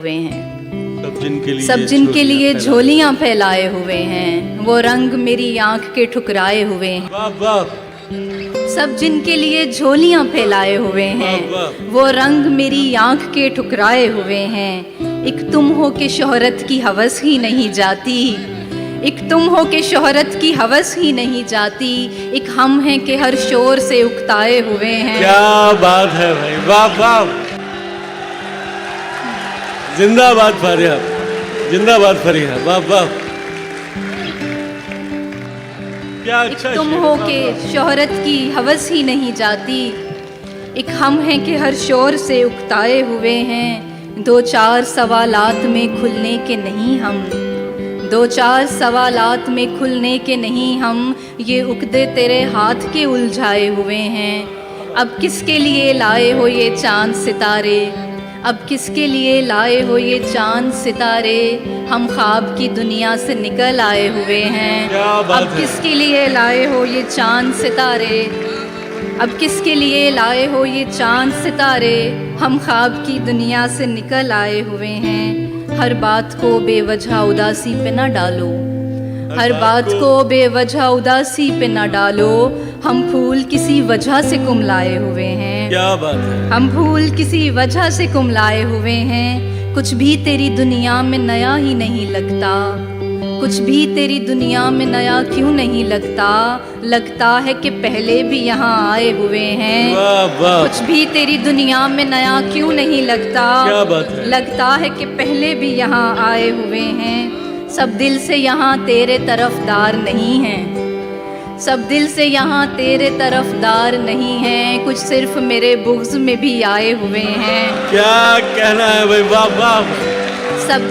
हुए हैं। सब जिनके लिए झोलियां फैलाए हुए हैं, वो रंग मेरी आंख के ठुकराए हुए हैं। वाह वाह, सब जिनके लिए झोलियां फैलाए हुए हैं, वो रंग मेरी आंख के ठुकराए हुए हैं। एक तुम हो के शोहरत की हवस ही नहीं जाती, एक तुम हो के शोहरत की हवस ही नहीं जाती, एक हम हैं कि हर शोर से उकताए हुए हैं। क्या बात है भाई, वाह वाह, जिंदाबाद फारिया, जिंदाबाद फारिया, वाह वाह, क्या एक अच्छा तुम शेर, हो वाह, के वाह। शोहरत की हवस ही नहीं जाती, एक हम हैं कि हर शोर से उकताए हुए हैं। दो चार सवालात में खुलने के नहीं हम, दो चार सवालात में खुलने के नहीं हम, ये उकदे तेरे हाथ के उलझाए हुए हैं। अब किसके लिए लाए हो ये चांद सितारे, अब किसके लिए लाए हो ये चांद सितारे, हम ख्वाब की दुनिया से निकल आए हुए हैं। क्या बात अब है। किसके लिए लाए हो ये चांद सितारे, अब किसके लिए लाए हो ये चांद सितारे, हम ख्वाब की दुनिया से निकल आए हुए हैं। हर बात को बेवजह उदासी पे ना डालो, हर बात को बेवजह उदासी पे ना डालो, हम फूल किसी वजह से कुमलाए हुए हैं। क्या बात है, हम फूल किसी वजह से कुमलाए हुए हैं। कुछ भी तेरी दुनिया में नया ही नहीं लगता, कुछ भी तेरी दुनिया में नया क्यों नहीं लगता, लगता है कि पहले भी यहाँ आए हुए हैं। वाह वाह, कुछ भी तेरी दुनिया में नया क्यों नहीं लगता, क्या बात है। लगता है कि पहले भी यहाँ आए हुए हैं। सब दिल से यहाँ तेरे तरफदार नहीं हैं, सब दिल से यहाँ तेरे तरफदार नहीं हैं, कुछ सिर्फ मेरे बुग़्ज़ में भी आए हुए हैं। क्या कहना है भाई, वाह वाह, सब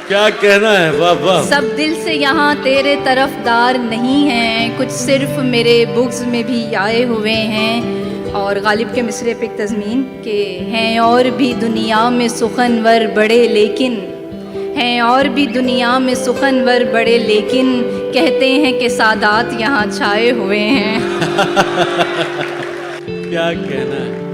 क्या कहना है, वाह वाह। सब दिल से यहाँ तेरे तरफदार नहीं हैं, कुछ सिर्फ मेरे बुग़्ज़ में भी आए हुए हैं। और गालिब के मिसरे पे एक तज़मीन के हैं और भी दुनिया में सुखनवर बड़े लेकिन, हैं और भी दुनिया में सुखनवर बड़े लेकिन, कहते हैं कि सादात यहाँ छाए हुए हैं। क्या कहना है।